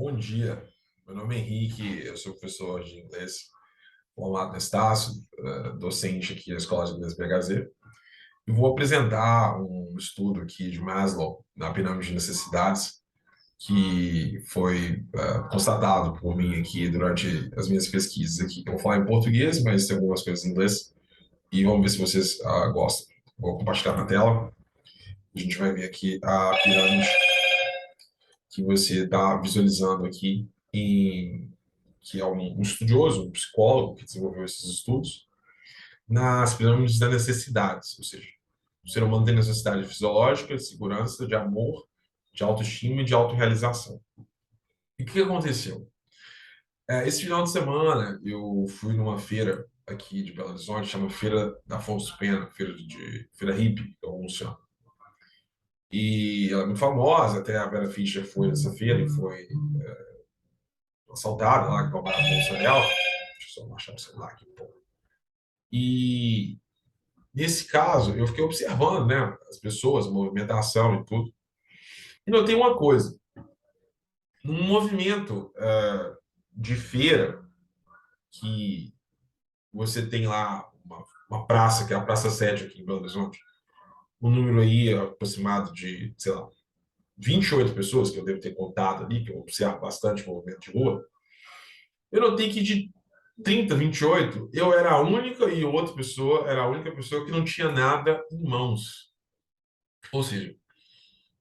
Bom dia, meu nome é Henrique, eu sou professor de inglês formado na Estácio, docente aqui na Escola de Inglês BHZ, e vou apresentar um estudo aqui de Maslow na pirâmide de necessidades, que foi constatado por mim aqui durante as minhas pesquisas aqui. Eu vou falar em português, mas tem algumas coisas em inglês, e vamos ver se vocês gostam. Vou compartilhar na tela, a gente vai ver aqui a pirâmide que você está visualizando aqui que é um estudioso, um psicólogo que desenvolveu esses estudos, nas pirâmides das necessidades, ou seja, o ser humano tem necessidade fisiológica, de segurança, de amor, de autoestima e de autorrealização. E o que aconteceu? Esse final de semana eu fui numa feira aqui de Belo Horizonte, chama Feira da Afonso Pena, feira hippie, que alguns chamam. E ela é muito famosa, até a Vera Fischer foi nessa feira e foi assaltada lá, que roubaram a bolsa dela. Deixa eu só baixar o celular aqui um pouco. E nesse caso, eu fiquei observando, né, as pessoas, a movimentação e tudo. E notei uma coisa: num movimento de feira, que você tem lá uma praça, que é a Praça 7 aqui em Belo Horizonte, um número aí aproximado de, sei lá, 28 pessoas, que eu devo ter contado ali, que eu observo bastante movimento de rua. Eu notei que de 30, 28, eu era a única e outra pessoa era a única pessoa que não tinha nada em mãos. Ou seja,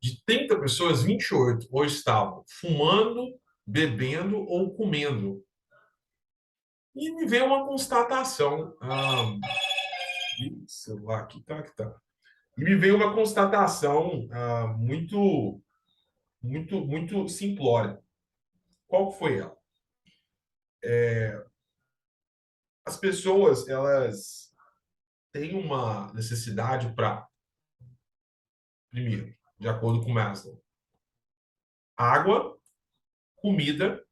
de 30 pessoas, 28 ou estavam fumando, bebendo ou comendo. E me veio uma constatação. Celular aqui tá, aqui tá. E me veio uma constatação muito simplória. Qual foi ela? As pessoas, elas têm uma necessidade para, primeiro, de acordo com Maslow, água, comida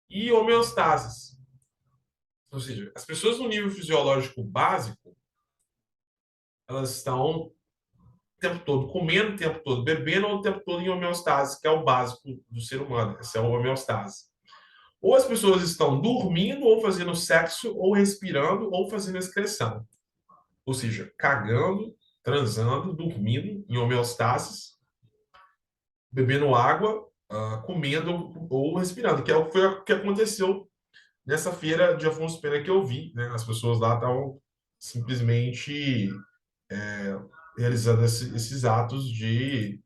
e homeostasis. Ou seja, as pessoas no nível fisiológico básico, elas estão o tempo todo comendo, o tempo todo bebendo, ou o tempo todo em homeostase, que é o básico do ser humano. Essa é a homeostase. Ou as pessoas estão dormindo, ou fazendo sexo, ou respirando, ou fazendo excreção. Ou seja, cagando, transando, dormindo em homeostases, bebendo água, comendo ou respirando, que é foi o que aconteceu nessa feira de Afonso Pena que eu vi, né? As pessoas lá estavam simplesmente realizando esses atos de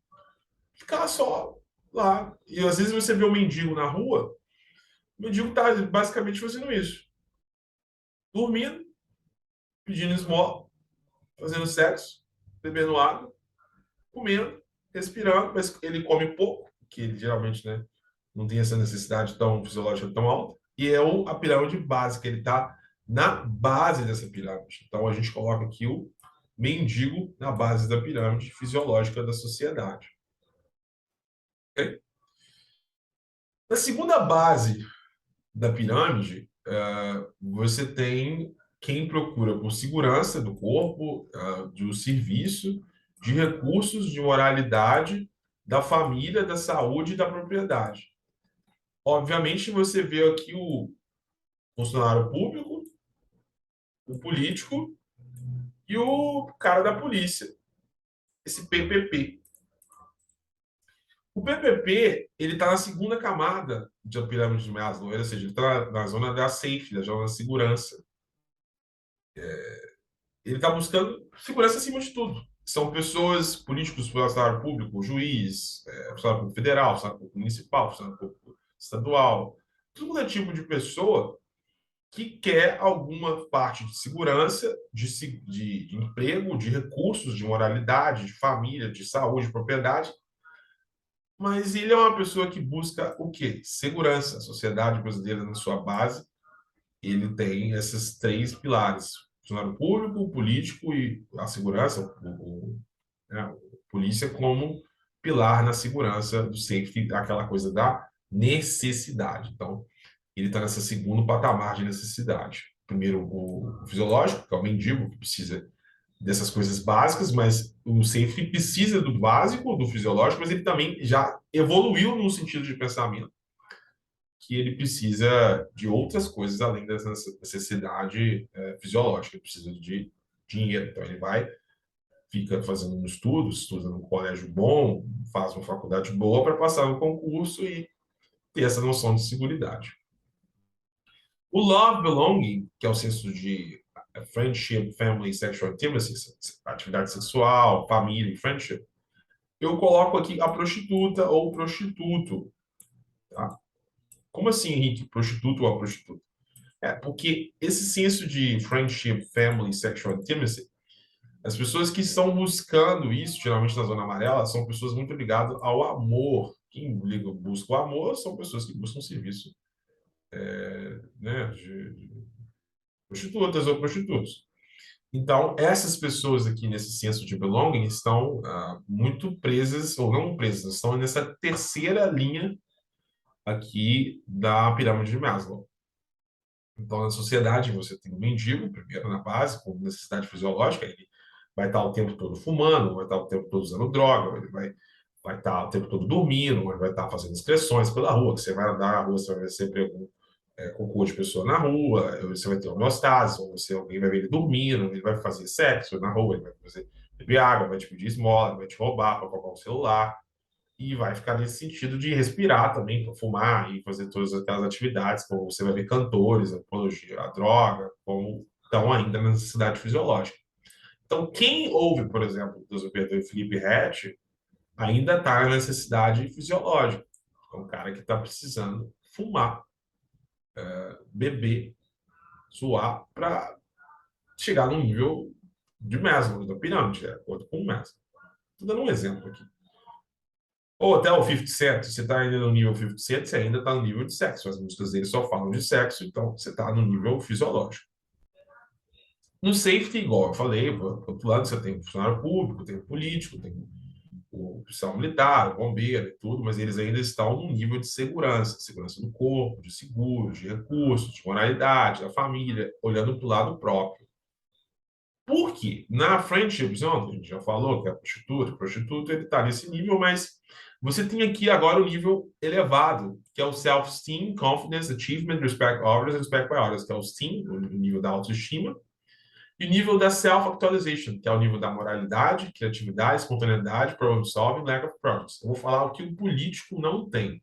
ficar só lá. E às vezes você vê um mendigo na rua, o mendigo está basicamente fazendo isso: dormindo, pedindo esmola, fazendo sexo, bebendo água, comendo, respirando, mas ele come pouco, que ele geralmente, né, não tem essa necessidade tão fisiológica tão alta, e é a pirâmide básica, ele está na base dessa pirâmide. Então a gente coloca aqui o mendigo na base da pirâmide fisiológica da sociedade. Okay? Na segunda base da pirâmide, você tem quem procura por segurança do corpo, do serviço, de recursos, de moralidade, da família, da saúde e da propriedade. Obviamente, você vê aqui o funcionário público, o político e o cara da polícia, esse PPP. O PPP, ele está na segunda camada da pirâmide de Maslow, ou seja, ele está na zona da safety, na zona da segurança. Ele está buscando segurança acima de tudo. São pessoas, políticos, funcionário público, juiz, funcionário público federal, funcionário público municipal, funcionário público estadual, todo tipo de pessoa que quer alguma parte de segurança, de emprego, de recursos, de moralidade, de família, de saúde, de propriedade, mas ele é uma pessoa que busca o quê? Segurança. A sociedade brasileira, na sua base, ele tem esses três pilares: funcionário público, o político e a segurança, né, a polícia como pilar na segurança do safety, aquela coisa da necessidade. Então, ele está nesse segundo patamar de necessidade. Primeiro, o fisiológico, que é o mendigo, que precisa dessas coisas básicas, mas o safety precisa do básico, do fisiológico, mas ele também já evoluiu no sentido de pensamento. que ele precisa de outras coisas além dessa necessidade fisiológica. Ele precisa de dinheiro. Então, ele vai, fica fazendo um estudo, estuda num colégio bom, faz uma faculdade boa para passar no concurso e ter essa noção de seguridade. O love belonging, que é o senso de friendship, family, sexual intimacy, atividade sexual, família e friendship, eu coloco aqui a prostituta ou prostituto. Tá? Como assim, Henrique? Prostituto ou a prostituta? Porque esse senso de friendship, family, sexual intimacy, as pessoas que estão buscando isso, geralmente na zona amarela, são pessoas muito ligadas ao amor. Quem busca o amor são pessoas que buscam serviço, né, de prostitutas ou prostitutos. Então, essas pessoas aqui nesse senso de belonging estão muito presas, ou não presas, estão nessa terceira linha aqui da pirâmide de Maslow. Então, na sociedade, você tem um mendigo, primeiro na base, com necessidade fisiológica, ele vai estar o tempo todo fumando, vai estar o tempo todo usando droga, ele vai estar o tempo todo dormindo, ele vai estar fazendo inscrições pela rua, que você vai andar na rua, você vai ver sempre algum cocô de pessoa na rua, você vai ter homeostase, ou alguém vai ver ele dormindo, ele vai fazer sexo na rua, ele vai beber água, vai te pedir esmola, vai te roubar para comprar um celular, e vai ficar nesse sentido de respirar também, para fumar e fazer todas aquelas atividades, como você vai ver cantores, apologia à droga, como estão ainda na necessidade fisiológica. Então, quem ouve, por exemplo, Deus me perdoe, Felipe Ret, ainda está na necessidade fisiológica. É um cara que está precisando fumar, beber, suar, para chegar no nível de Maslow, da pirâmide, de acordo com o Maslow. Estou dando um exemplo aqui. Ou até o 50 Cent, você está ainda no nível 50 Cent, você ainda está no nível de sexo. As músicas dele só falam de sexo, então você está no nível fisiológico. No safety, igual eu falei, do outro lado você tem o funcionário público, tem o político, tem o oficial militar, o bombeiro e tudo, mas eles ainda estão no nível de segurança, segurança do corpo, de seguro, de recursos, de moralidade, da família, olhando para o lado próprio. Por quê? Na friendship zone, a gente já falou que é o prostituto ele está nesse nível, mas você tem aqui agora o nível elevado, que é o self-esteem, confidence, achievement, respect others, respect by others, que é o esteem, o nível da autoestima, e o nível da self-actualization, que é o nível da moralidade, criatividade, espontaneidade, problem solving, lack of progress. Eu vou falar o que o político não tem.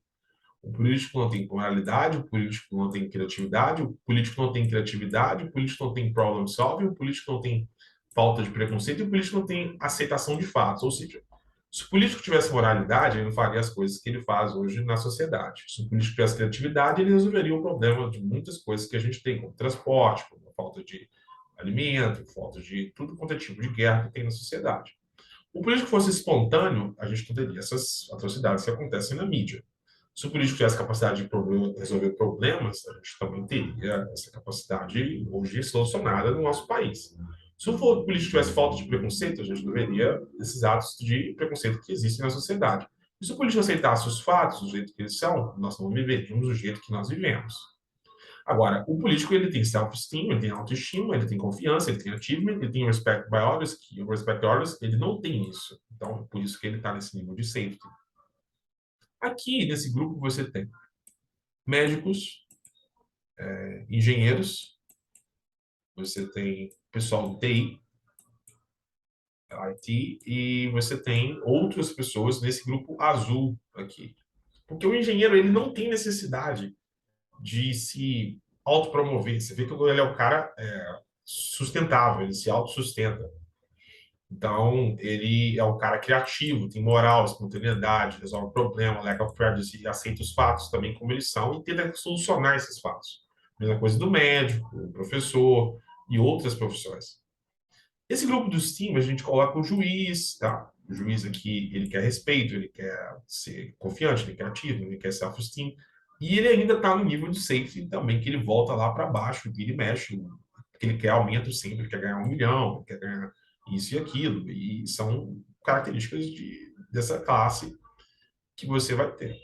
O político não tem moralidade, o político não tem criatividade, o político não tem criatividade, o político não tem problem solving, o político não tem falta de preconceito e o político não tem aceitação de fatos. Ou seja, se o político tivesse moralidade, ele não faria as coisas que ele faz hoje na sociedade. Se o político tivesse criatividade, ele resolveria o problema de muitas coisas que a gente tem, como transporte, como a falta de alimento, falta de tudo quanto é tipo de guerra que tem na sociedade. Se o político fosse espontâneo, a gente não teria essas atrocidades que acontecem na mídia. Se o político tivesse capacidade de resolver problemas, a gente também teria essa capacidade hoje solucionada no nosso país. Se o político tivesse falta de preconceito, a gente não veria esses atos de preconceito que existem na sociedade. E se o político aceitasse os fatos do jeito que eles são, nós não viveríamos do jeito que nós vivemos. Agora, o político ele tem self-esteem, ele tem autoestima, ele tem confiança, ele tem achievement, ele tem respect by others, que o respect by others, ele não tem isso. Então, por isso que ele está nesse nível de safety. Aqui, nesse grupo, você tem médicos, engenheiros, você tem pessoal do TI, IT, e você tem outras pessoas nesse grupo azul aqui. Porque o engenheiro ele não tem necessidade de se autopromover. Você vê que ele é um cara sustentável, ele se autossustenta. Então, ele é um cara criativo, tem moral, espontaneidade, resolve problema, lack of prejudice, aceita os fatos também como eles são e tenta solucionar esses fatos. Mesma coisa do médico, o professor e outras profissões. Esse grupo dos team, a gente coloca o juiz, tá? O juiz aqui, ele quer respeito, ele quer ser confiante, ele quer ativo, ele quer self-esteem. E ele ainda está no nível de safety também, que ele volta lá para baixo, que ele mexe, que ele quer aumento sempre, quer ganhar 1 milhão, quer ganhar isso e aquilo. E são características dessa classe que você vai ter.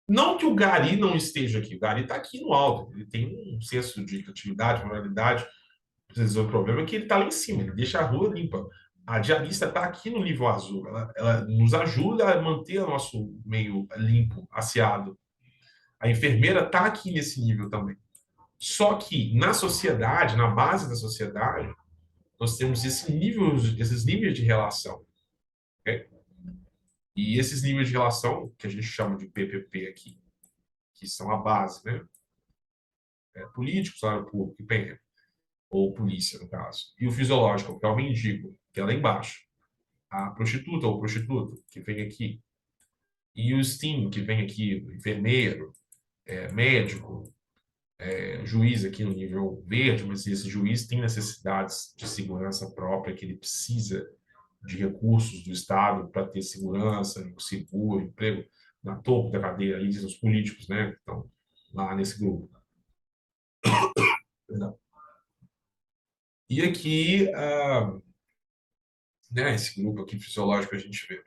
Não que o Gari não esteja aqui, o Gari está aqui no alto, ele tem um senso de criatividade, moralidade, o problema é que ele está lá em cima, ele deixa a rua limpa. A diarista está aqui no nível azul, ela nos ajuda a manter o nosso meio limpo, asseado. A enfermeira está aqui nesse nível também. Só que na sociedade, na base da sociedade, nós temos esses níveis de relação. Ok? E esses níveis de relação, que a gente chama de PPP aqui, que são a base, né? Político, salário público, PM, ou polícia, no caso. E o fisiológico, que é o mendigo, que é lá embaixo. A prostituta ou prostituto, que vem aqui. E o STEAM, que vem aqui, enfermeiro, médico, juiz aqui no nível verde, mas esse juiz tem necessidades de segurança própria, que ele precisa de recursos do Estado para ter segurança, seguro, emprego, na topo da cadeia, aí dizem os políticos, né, que estão lá nesse grupo. Perdão. E aqui, né, esse grupo aqui fisiológico, a gente vê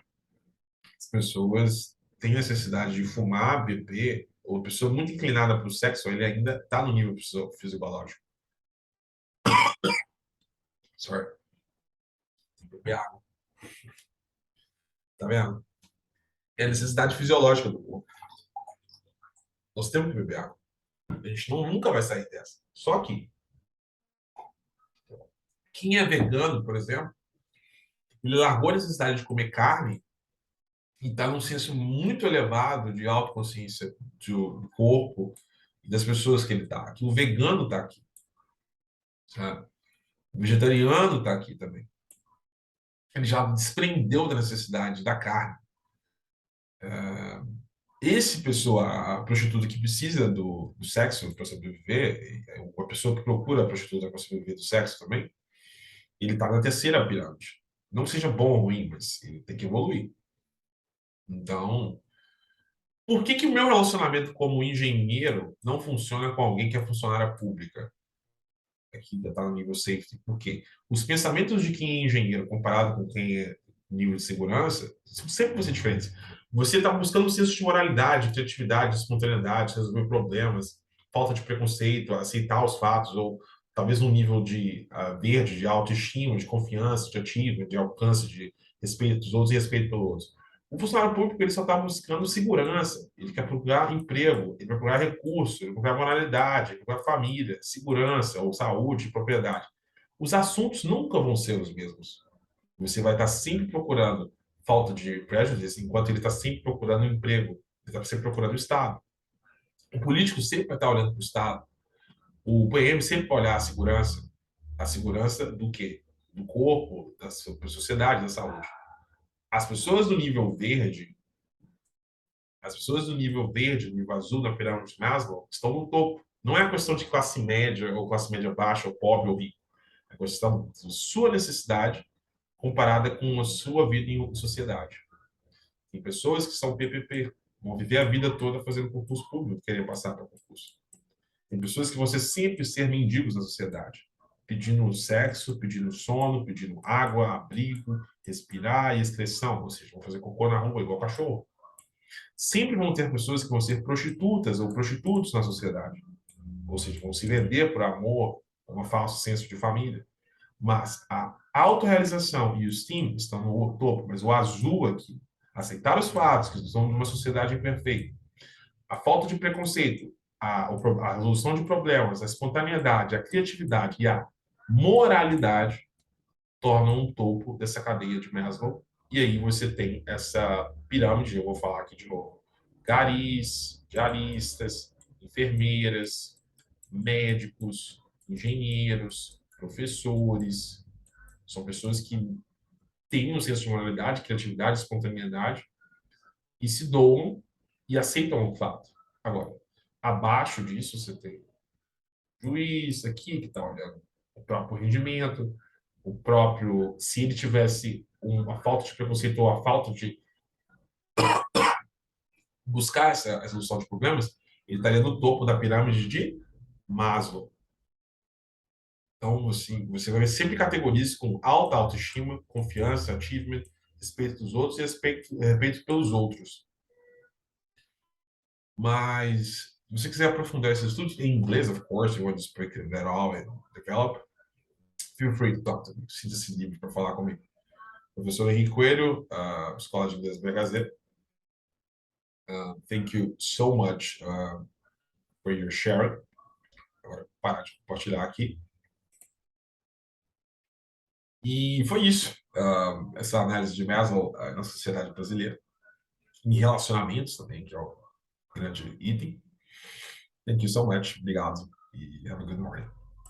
as pessoas têm necessidade de fumar, beber, ou a pessoa muito inclinada para o sexo, ele ainda está no nível fisiológico. Sorry. Tem que beber água. Tá vendo? É a necessidade fisiológica do corpo. Nós temos que beber água. A gente nunca vai sair dessa. Só que quem é vegano, por exemplo, ele largou a necessidade de comer carne e está num senso muito elevado de autoconsciência do corpo e das pessoas que ele está. Aqui, o vegano está aqui. Sabe? O vegetariano está aqui também. Ele já desprendeu da necessidade da carne. Esse pessoa, a prostituta que precisa do sexo para sobreviver, a pessoa que procura a prostituta para sobreviver do sexo também, ele está na terceira pirâmide. Não seja bom ou ruim, mas ele tem que evoluir. Então, por que que o meu relacionamento como engenheiro não funciona com alguém que é funcionária pública? Aqui ainda está no nível safety. Por quê? Os pensamentos de quem é engenheiro comparado com quem é nível de segurança sempre vão ser diferentes. Você está buscando um senso de moralidade, de atividade, de espontaneidade, resolver problemas, falta de preconceito, aceitar os fatos, ou talvez um nível de verde, de autoestima, de confiança, de ativo, de alcance, de respeito dos outros e respeito pelos outros. O funcionário público ele só está buscando segurança, ele quer procurar emprego, ele vai procurar recurso, ele vai procurar moralidade, ele vai procurar família, segurança ou saúde, propriedade. Os assuntos nunca vão ser os mesmos. Você vai estar sempre procurando falta de prejudice, enquanto ele está sempre procurando emprego, ele está sempre procurando o Estado. O político sempre vai estar olhando para o Estado. O PM sempre vai olhar a segurança do quê? Do corpo, da sociedade, da saúde. As pessoas do nível verde, as pessoas do nível verde, do nível azul da pirâmide de Maslow, estão no topo. Não é questão de classe média, ou classe média baixa, ou pobre, ou rico. É questão de sua necessidade comparada com a sua vida em sociedade. Tem pessoas que são PPP, vão viver a vida toda fazendo concurso público, querer passar para concurso. Tem pessoas que vão sempre ser mendigos na sociedade, pedindo sexo, pedindo sono, pedindo água, abrigo, respirar e excreção, ou seja, vão fazer cocô na rua igual cachorro. Sempre vão ter pessoas que vão ser prostitutas ou prostitutos na sociedade, ou seja, vão se vender por amor, por um falso senso de família. Mas a autorrealização e o STEAM estão no topo, mas o azul aqui, aceitar os fatos, que estão numa sociedade imperfeita, a falta de preconceito, a resolução de problemas, a espontaneidade, a criatividade e a moralidade tornam um topo dessa cadeia de Maslow. E aí você tem essa pirâmide, eu vou falar aqui de novo, garis, diaristas, enfermeiras, médicos, engenheiros, professores, são pessoas que têm um senso de moralidade, criatividade, espontaneidade e se doam e aceitam o fato. Agora, abaixo disso você tem o juiz aqui que está olhando o próprio rendimento, o próprio, se ele tivesse uma falta de preconceito ou a falta de buscar essa resolução de problemas, ele estaria no topo da pirâmide de Maslow. Então, assim, você vai ver sempre categorias com alta autoestima, confiança, achievement, respeito dos outros e respeito pelos outros. Mas, se você quiser aprofundar esse estudo, em inglês, of course, you want to speak that all and develop, feel free to talk to me. Sinta-se livre para falar comigo. Professor Henrique Coelho, Escola de Inglês BHZ, Thank you so much for your sharing. Agora, parar de compartilhar aqui. E foi isso. Essa análise de Maslow na sociedade brasileira. Em relacionamentos também, que é o grande item. Thank you so much. Obrigado. E have a good morning.